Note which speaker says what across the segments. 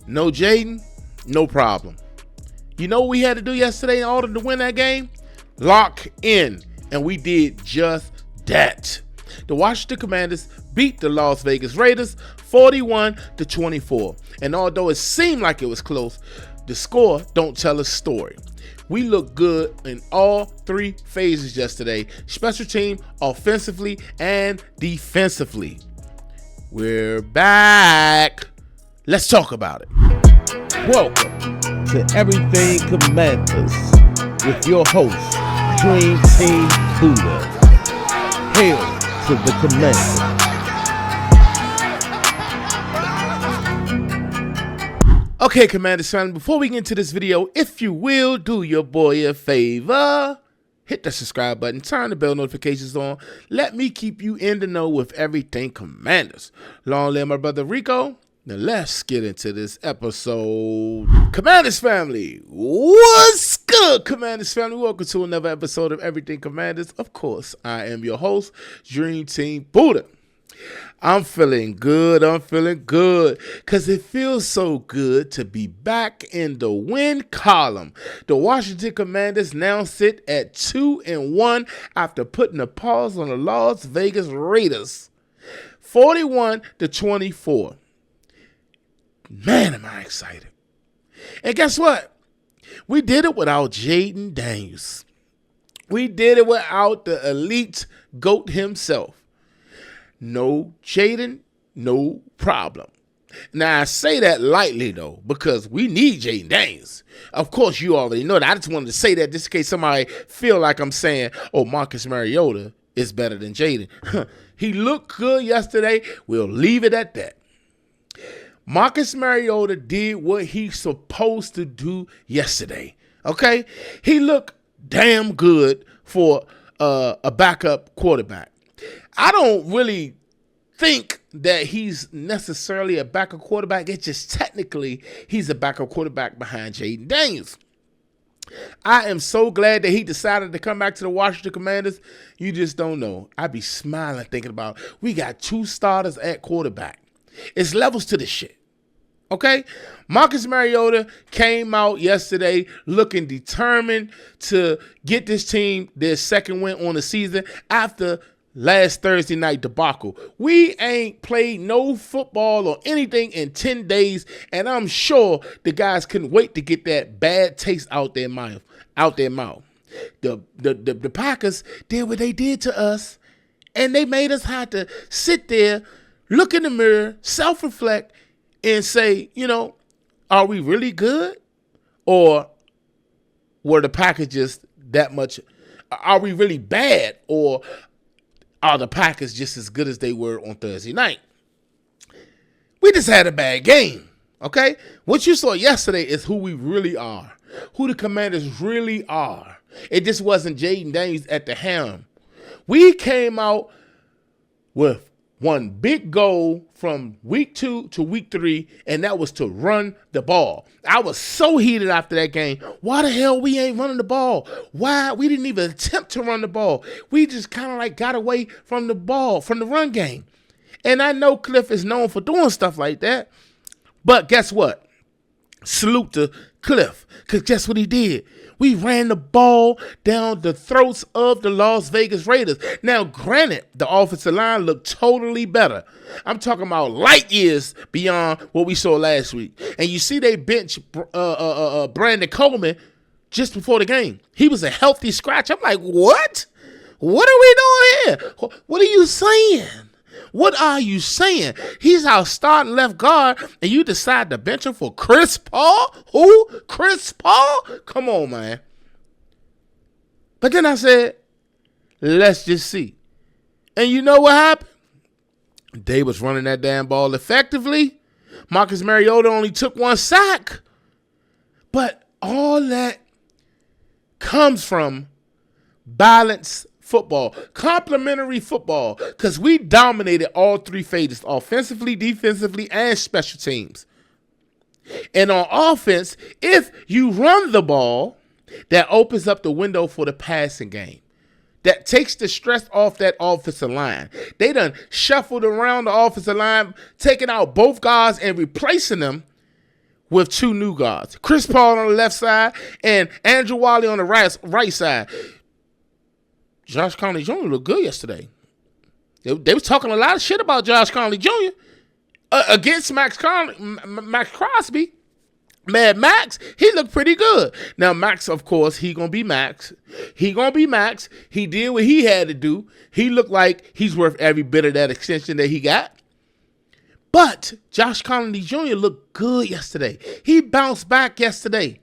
Speaker 1: No Jayden, no problem. You know what we had to do yesterday in order to win that game? Lock in. And we did just that. The Washington Commanders beat the Las Vegas Raiders 41-24. And although it seemed like it was close, the score don't tell a story. We looked good in all three phases yesterday: special team, offensively, and defensively. We're back. Let's talk about it.
Speaker 2: Welcome to Everything Commanders with your host, Dream Team Buddha. Hail to the Commander.
Speaker 1: Okay, Commanders family, before we get into this video, if you will, do your boy a favor. Hit the subscribe button, turn the bell notifications on. Let me keep you in the know with everything Commanders. Long live my brother Rico. Now let's get into this episode. Commanders family, what's good, Commanders family? Welcome to another episode of Everything Commanders. Of course, I am your host, Dream Team Buddha. I'm feeling good, because it feels so good to be back in the win column. The Washington Commanders now sit at 2-1 after putting a pause on the Las Vegas Raiders, 41-24. Man, am I excited. And guess what? We did it without Jayden Daniels. We did it without the elite GOAT himself. No Jayden, no problem. Now, I say that lightly, though, because we need Jayden Daniels. Of course, you already know that. I just wanted to say that just in case somebody feel like I'm saying, oh, Marcus Mariota is better than Jayden. He looked good yesterday. We'll leave it at that. Marcus Mariota did what he's supposed to do yesterday, okay? He looked damn good for a backup quarterback. I don't really think that he's necessarily a backup quarterback. It's just technically he's a backup quarterback behind Jayden Daniels. I am so glad that he decided to come back to the Washington Commanders. You just don't know. I be smiling thinking about we got two starters at quarterback. It's levels to this shit. Okay? Marcus Mariota came out yesterday looking determined to get this team their second win on the season after last Thursday night debacle. We ain't played no football or anything in 10 days, and I'm sure the guys couldn't wait to get that bad taste out their mouth. The Packers did what they did to us, and they made us have to sit there, look in the mirror, self-reflect, and say, you know, are we really good? Or were the Packers just that much? Are we really bad? Or are the Packers just as good as they were on Thursday night? We just had a bad game, okay? What you saw yesterday is who we really are, who the Commanders really are. It just wasn't Jayden Daniels at the helm. We came out with one big goal from week 2 to week 3, and that was to run the ball. I was so heated after that game. Why the hell we ain't running the ball? Why? We didn't even attempt to run the ball. We just kind of like got away from the ball, from the run game. And I know Cliff is known for doing stuff like that, but guess what? Salute to Cliff, because guess what he did? We ran the ball down the throats of the Las Vegas Raiders. Now, granted, the offensive line looked totally better. I'm talking about light years beyond what we saw last week. And you see they bench Brandon Coleman just before the game. He was a healthy scratch. I'm like, what? What are we doing here? What are you saying? What are you saying? He's our starting left guard, and you decide to bench him for Chris Paul? Who? Chris Paul? Come on, man. But then I said, let's just see. And you know what happened? They was running that damn ball effectively. Marcus Mariota only took one sack. But all that comes from balanced football, complementary football, because we dominated all three phases, offensively, defensively, and special teams. And on offense, if you run the ball, that opens up the window for the passing game. That takes the stress off that offensive line. They done shuffled around the offensive line, taking out both guys and replacing them with two new guards. Chris Paul on the left side and Andrew Wiley on the right side. Josh Conley Jr. looked good yesterday. They was talking a lot of shit about Josh Conley Jr. Against Max Crosby. Mad Max, he looked pretty good. Now, Max, of course, he going to be Max. He did what he had to do. He looked like he's worth every bit of that extension that he got. But Josh Conley Jr. looked good yesterday. He bounced back yesterday.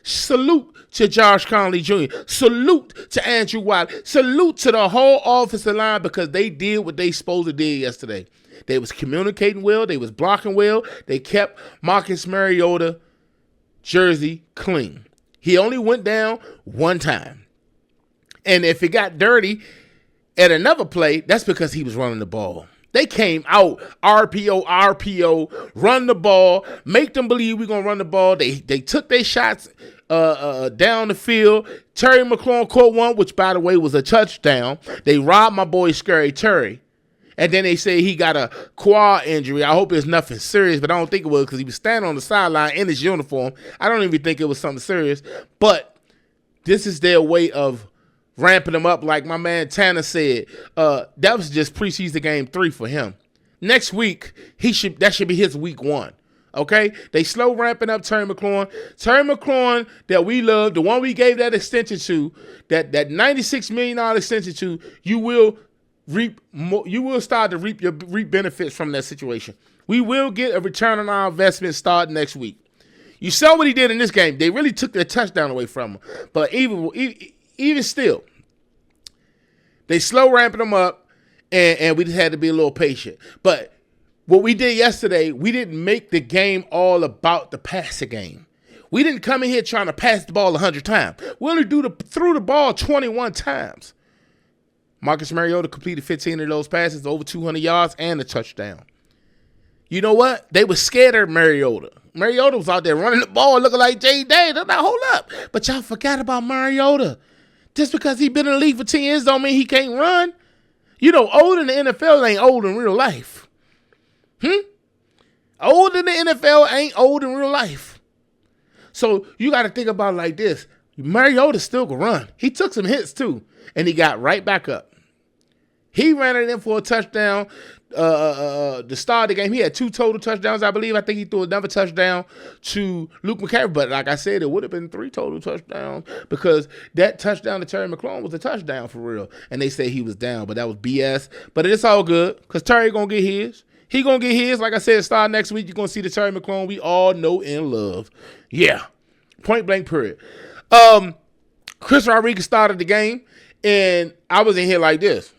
Speaker 1: Salute to Josh Conley Jr. Salute to Andrew Wiley. Salute to the whole offensive line because they did what they supposed to do yesterday. They was communicating well. They was blocking well. They kept Marcus Mariota jersey clean. He only went down one time. And if it got dirty at another play, that's because he was running the ball. They came out, RPO, run the ball, make them believe we're going to run the ball. They took their shots down the field. Terry McLaurin caught one, which, by the way, was a touchdown. They robbed my boy Scary Terry. And then they say he got a quad injury. I hope it's nothing serious, but I don't think it was because he was standing on the sideline in his uniform. I don't even think it was something serious. But this is their way of ramping him up. Like my man Tanner said, that was just preseason game 3 for him. Next week, that should be his week 1. Okay? They slow ramping up Terry McLaurin. Terry McLaurin that we love, the one we gave that extension to, that $96 million extension to, you will start to reap benefits from that situation. We will get a return on our investment starting next week. You saw what he did in this game. They really took their touchdown away from him. But even still, they slow ramping him up, and we just had to be a little patient. But what we did yesterday, we didn't make the game all about the passing game. We didn't come in here trying to pass the ball 100 times. We only threw the ball 21 times. Marcus Mariota completed 15 of those passes, over 200 yards, and a touchdown. You know what? They were scared of Mariota. Mariota was out there running the ball looking like Jayden Daniels. Now, hold up. But y'all forgot about Mariota. Just because he been in the league for 10 years don't mean he can't run. You know, old in the NFL ain't old in real life. Old in the NFL ain't old in real life. So you got to think about it like this. Mariota still can run. He took some hits too, and he got right back up. He ran it in for a touchdown. The start of the game, he had 2 total touchdowns, I believe. I think he threw another touchdown to Luke McCaffrey. But like I said, it would have been 3 total touchdowns because that touchdown to Terry McLaurin was a touchdown for real. And they say he was down, but that was BS. But it's all good because Terry going to get his. He going to get his. Like I said, start next week. You're going to see the Terry McLaurin we all know and love. Yeah. Point blank period. Chris Rodriguez started the game, and I was in here like this.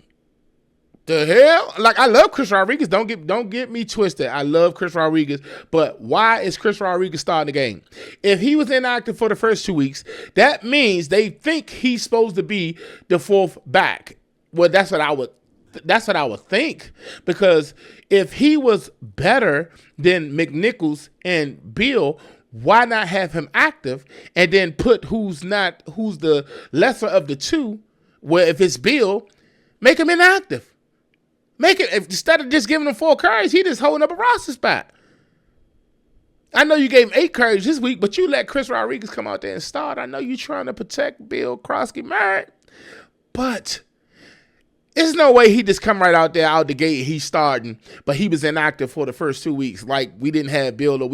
Speaker 1: The hell? Like, I love Chris Rodriguez. Don't get me twisted. I love Chris Rodriguez. But why is Chris Rodriguez starting the game? If he was inactive for the first 2 weeks, that means they think he's supposed to be the 4th back. Well, that's what I would think. Because if he was better than McNichols and Bill, why not have him active and then put who's the lesser of the two, where if it's Bill, make him inactive. Instead of just giving him 4 carries, he just holding up a roster spot. I know you gave him 8 carries this week, but you let Chris Rodriguez come out there and start. I know you're trying to protect Bill Krosky-Merritt, but there's no way he just come right out there out the gate. He's starting, but he was inactive for the first 2 weeks. Like we didn't have Bill or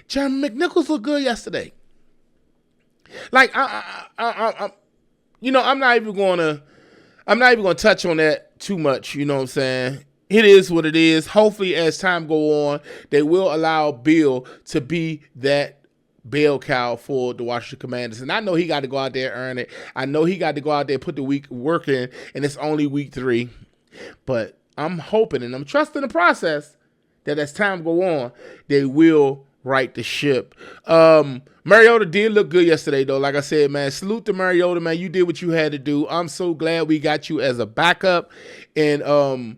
Speaker 1: Jeremy McNichols looked good yesterday. Like I'm not even gonna touch on that too much. You know what I'm saying? It is what it is. Hopefully, as time go on, they will allow Bill to be that bell cow for the Washington Commanders. And I know he got to go out there and earn it. I know he got to go out there and put the work in, and it's only week 3. But I'm hoping and I'm trusting the process that as time go on, they will right the ship. Mariota did look good yesterday, though. Like I said, man, salute to Mariota, man. You did what you had to do. I'm so glad we got you as a backup, and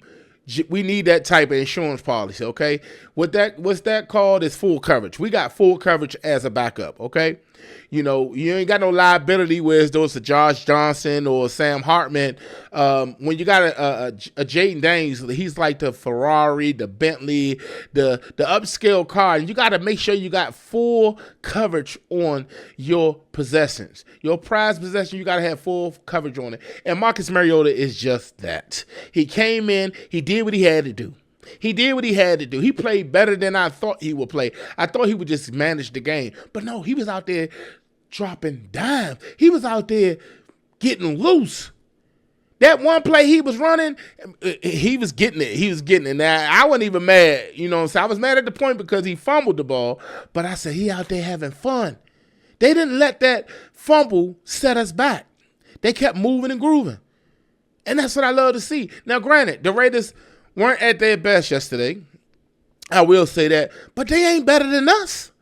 Speaker 1: we need that type of insurance policy, okay? What's that called is full coverage. We got full coverage as a backup, okay? You ain't got no liability where it's those to Josh Johnson or Sam Hartman. When you got a Jayden Daniels, he's like the Ferrari, the Bentley, the upscale car. And you got to make sure you got full coverage on your possessions. Your prized possession, you got to have full coverage on it. And Marcus Mariota is just that. He came in, he did what he had to do. He played better than I thought he would play. I thought he would just manage the game. But no, he was out there dropping dimes. He was out there getting loose. That one play he was running, he was getting it. Now, I wasn't even mad. So I was mad at the point because he fumbled the ball. But I said, he out there having fun. They didn't let that fumble set us back. They kept moving and grooving. And that's what I love to see. Now, granted, the Raiders weren't at their best yesterday. I will say that. But they ain't better than us.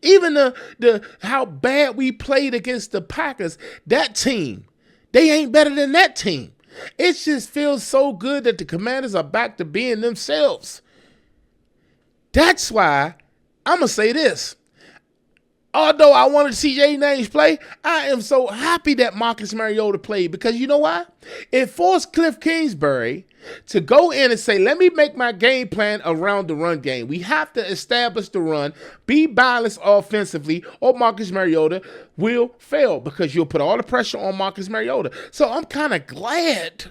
Speaker 1: Even the how bad we played against the Packers, that team, they ain't better than that team. It just feels so good that the Commanders are back to being themselves. That's why I'm going to say this. Although I wanted to see Jayden Daniels play, I am so happy that Marcus Mariota played because you know why? It forced Cliff Kingsbury to go in and say, let me make my game plan around the run game. We have to establish the run, be balanced offensively, or Marcus Mariota will fail because you'll put all the pressure on Marcus Mariota. So I'm kind of glad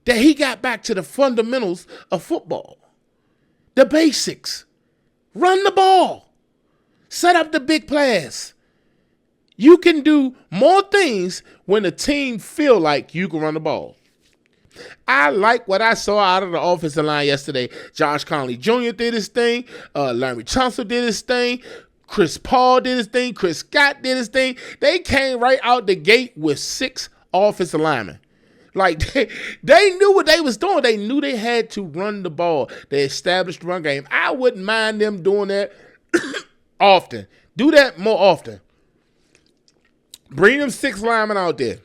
Speaker 1: that he got back to the fundamentals of football, the basics. Run the ball. Set up the big plays. You can do more things when the team feel like you can run the ball. I like what I saw out of the offensive line yesterday. Josh Conley Jr. did his thing. Larry Tunsil did his thing. Chris Paul did his thing. Chris Scott did his thing. They came right out the gate with 6 offensive linemen. Like, they knew what they was doing. They knew they had to run the ball. They established the run game. I wouldn't mind them doing that often. Do that more often. Bring them 6 linemen out there.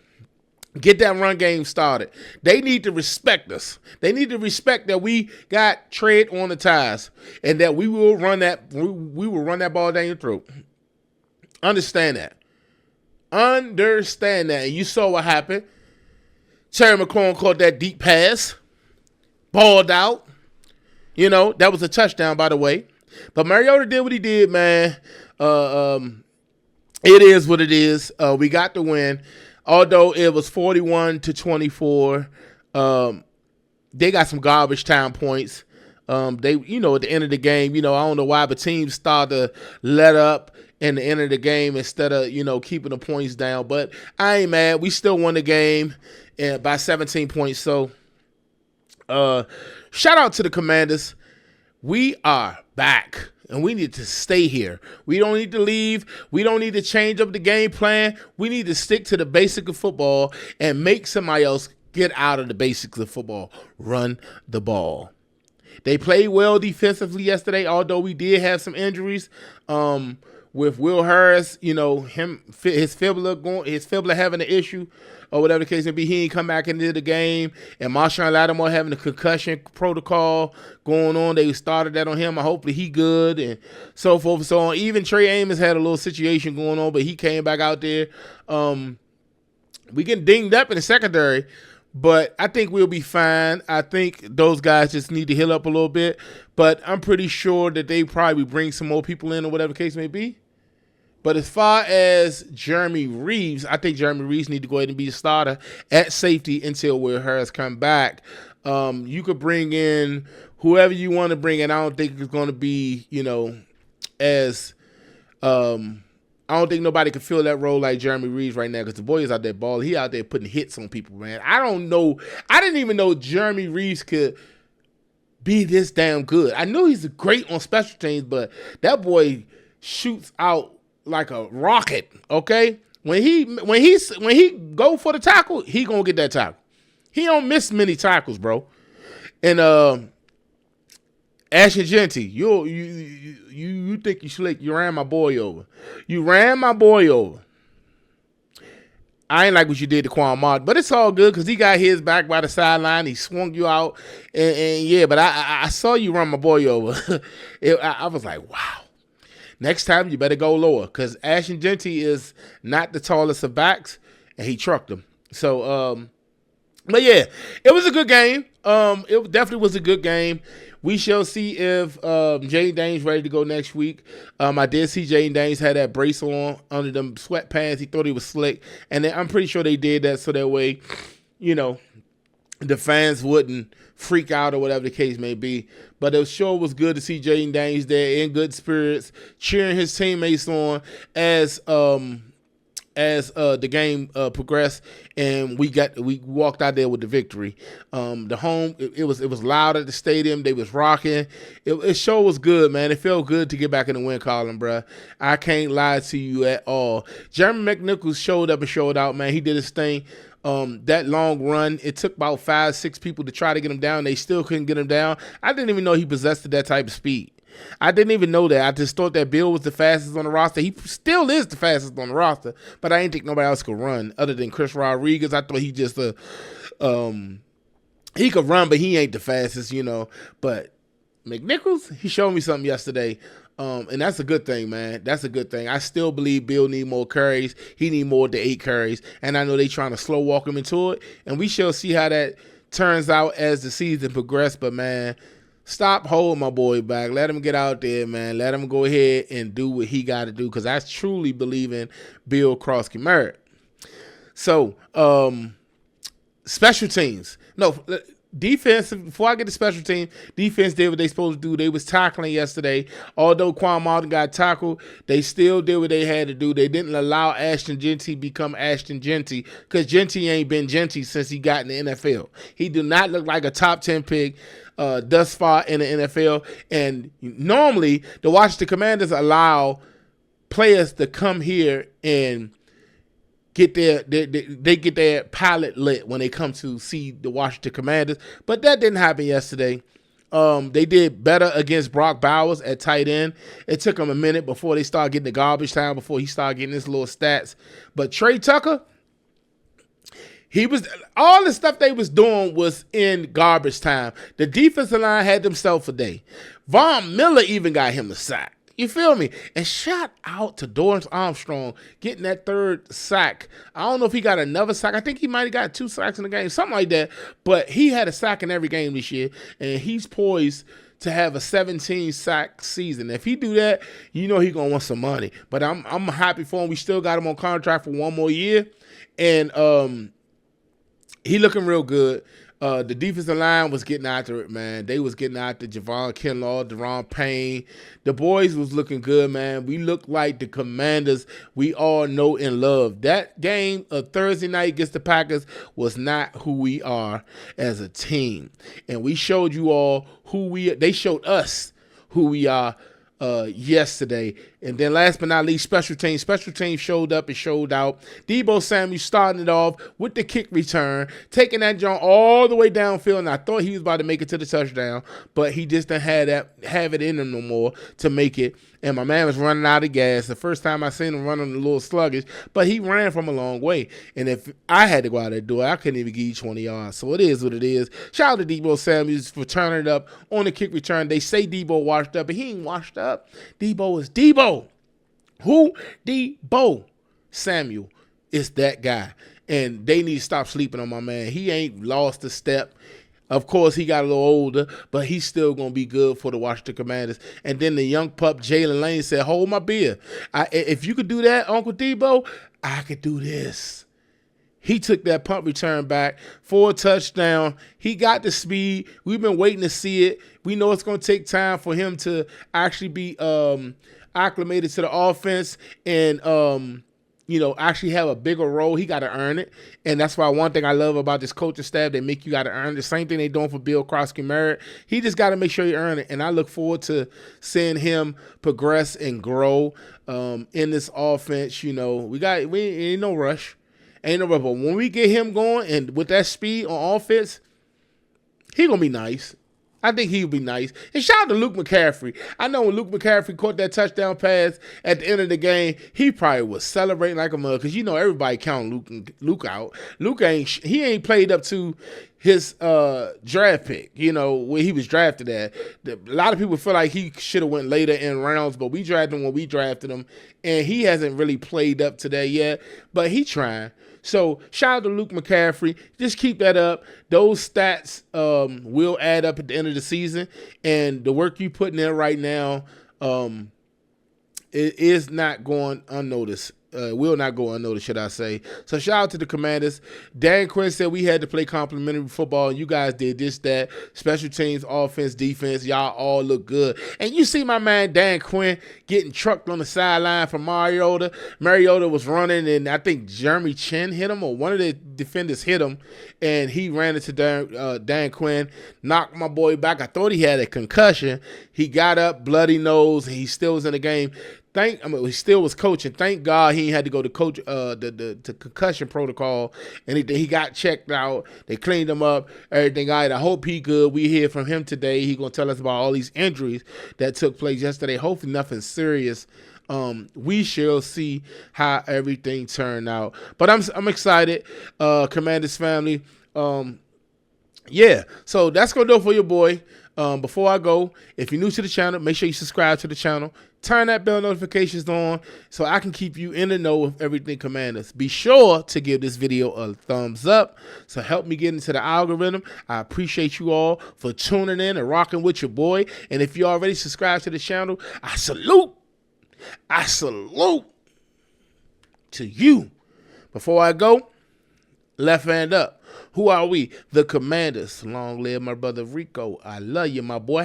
Speaker 1: Get that run game started. They need to respect us. They need to respect that we got tread on the tires and that we will run that. We will run that ball down your throat. Understand that. And you saw what happened. Terry McLaurin caught that deep pass. Balled out. That was a touchdown, by the way. But Mariota did what he did, man. It is what it is. We got the win. Although it was 41-24. They got some garbage time points. At the end of the game, I don't know why, but teams start to let up in the end of the game instead of, keeping the points down. But I ain't mad. We still won the game by 17 points. So shout out to the Commanders. We are back, and we need to stay here. We don't need to leave. We don't need to change up the game plan. We need to stick to the basics of football and make somebody else get out of the basics of football. Run the ball. They played well defensively yesterday, although we did have some injuries. With Will Harris, his fibula having an issue or whatever the case may be, he ain't come back into the game. And Marshawn Lattimore having a concussion protocol going on. They started that on him. Hopefully he good and so forth and so on. Even Trey Amos had a little situation going on, but he came back out there. We getting dinged up in the secondary, but I think we'll be fine. I think those guys just need to heal up a little bit. But I'm pretty sure that they probably bring some more people in or whatever the case may be. But as far as Jeremy Reeves, I think Jeremy Reeves need to go ahead and be the starter at safety until Will Harris come back. You could bring in whoever you want to bring in. I don't think it's going to be, I don't think nobody can fill that role like Jeremy Reeves right now because the boy is out there balling. He out there putting hits on people, man. I don't know. I didn't even know Jeremy Reeves could be this damn good. I know he's great on special teams, but that boy shoots out like a rocket, okay? When he go for the tackle, he gonna get that tackle. He don't miss many tackles, bro. And Ashton Genty, you think you slick? You ran my boy over. I ain't like what you did to Quan Martin, but it's all good because he got his back by the sideline. He swung you out, and yeah, but I saw you run my boy over. I was like, wow. Next time, you better go lower because Ashton Genty is not the tallest of backs, and he trucked him. So, but yeah, it was a good game. It definitely was a good game. We shall see if Jayden Daniels ready to go next week. I did see Jayden Daniels had that brace on under them sweatpants. He thought he was slick, and I'm pretty sure they did that so that way, the fans wouldn't freak out or whatever the case may be. But it sure was good to see Jayden Daniels there in good spirits, cheering his teammates on as the game progressed, and we walked out there with the victory. It was loud at the stadium. They was rocking. It sure was good, man. It felt good to get back in the win column, bruh. I can't lie to you at all. Jeremy McNichols showed up and showed out, man. He did his thing. That long run, it took about 5-6 people to try to get him down. They still couldn't get him down. I didn't even know he possessed that type of speed. I didn't even know that. I just thought that Bill was the fastest on the roster. He still is the fastest on the roster, but I didn't think nobody else could run other than Chris Rodriguez. I thought he just he could run, but he ain't the fastest, But McNichols, he showed me something yesterday. And that's a good thing, man. That's a good thing. I still believe Bill need more carries. He need more than 8 carries. And I know they trying to slow walk him into it. And we shall see how that turns out as the season progresses. But, man, stop holding my boy back. Let him get out there, man. Let him go ahead and do what he got to do because I truly believe in Bill Krosky-Merritt. So, special teams. No, defense, before I get to special team, defense did what they supposed to do. They was tackling yesterday. Although Quan Martin got tackled, they still did what they had to do. They didn't allow Ashton Genty become Ashton Genty because Genty ain't been Genty since he got in the NFL. He did not look like a top 10 pick thus far in the NFL. And normally, the Washington Commanders allow players to come here and get their palate lit when they come to see the Washington Commanders. But that didn't happen yesterday. They did better against Brock Bowers at tight end. It took them a minute before they started getting the garbage time, before he started getting his little stats. But Trey Tucker, all the stuff they was doing was in garbage time. The defensive line had themselves a day. Von Miller even got him a sack. You feel me? And shout out to Dorrance Armstrong getting that 3rd sack. I don't know if he got another sack. I think he might have got 2 sacks in the game, something like that. But he had a sack in every game this year, and he's poised to have a 17-sack season. If he do that, he going to want some money. But I'm happy for him. We still got him on contract for 1 more year, and he looking real good. The defensive line was getting after it, man. They was getting after Javon Kinlaw, Deron Payne. The boys was looking good, man. We looked like the Commanders we all know and love. That game of Thursday night against the Packers was not who we are as a team. And we showed you all they showed us who we are yesterday. And then last but not least, special teams. Special teams showed up and showed out. Deebo Samuel starting it off with the kick return, taking that joint all the way downfield, and I thought he was about to make it to the touchdown, but he just didn't have it in him no more to make it. And my man was running out of gas. The first time I seen him running a little sluggish, but he ran from a long way. And if I had to go out there and do it, I couldn't even give you 20 yards. So it is what it is. Shout out to Deebo Samuel for turning it up on the kick return. They say Deebo washed up, but he ain't washed up. Deebo is Deebo. Who? Deebo Samuel is that guy. And they need to stop sleeping on my man. He ain't lost a step. Of course, he got a little older, but he's still going to be good for the Washington Commanders. And then the young pup, Jalen Lane, said, hold my beer. If you could do that, Uncle Deebo, I could do this. He took that punt return back for a touchdown. He got the speed. We've been waiting to see it. We know it's going to take time for him to actually be acclimated to the offense and actually have a bigger role. He got to earn it. And that's why one thing I love about this coaching staff, they make you got to earn it. The same thing they doing for Bill Krosky-Merritt. He just got to make sure he earn it. And I look forward to seeing him progress and grow in this offense. We ain't no rush. Ain't no rush. But when we get him going and with that speed on offense, he going to be nice. I think he would be nice. And shout out to Luke McCaffrey. I know when Luke McCaffrey caught that touchdown pass at the end of the game, he probably was celebrating like a mug because you know everybody count Luke out. He ain't played up to his draft pick, you know, where he was drafted at. A lot of people feel like he should have went later in rounds, but we drafted him when we drafted him, and he hasn't really played up to that yet, but he trying. So shout out to Luke McCaffrey. Just keep that up. Those stats will add up at the end of the season, and the work you putting in right now it is not going unnoticed. Will not go unnoticed, should I say. So shout out to the Commanders. Dan Quinn said we had to play complimentary football, and you guys did this, that. Special teams, offense, defense, y'all all look good. And you see my man Dan Quinn getting trucked on the sideline from Mariota. Mariota was running, and I think Jeremy Chin hit him, or one of the defenders hit him, and he ran into Dan Quinn, knocked my boy back. I thought he had a concussion. He got up, bloody nose, and he still was in the game. He still was coaching. Thank God he had to go to coach the concussion protocol, and he got checked out. They cleaned him up, everything. All right, I hope he good. We hear from him today. He gonna tell us about all these injuries that took place yesterday. Hopefully nothing serious. We shall see how everything turned out. But I'm excited. Commanders family. Yeah. So that's gonna do it for your boy. Before I go, if you're new to the channel, make sure you subscribe to the channel. Turn that bell notifications on so I can keep you in the know of everything Commanders. Be sure to give this video a thumbs up. So help me get into the algorithm. I appreciate you all for tuning in and rocking with your boy. And if you already subscribed to the channel, I salute to you. Before I go, left hand up. Who are we? The Commanders. Long live my brother Rico. I love you, my boy.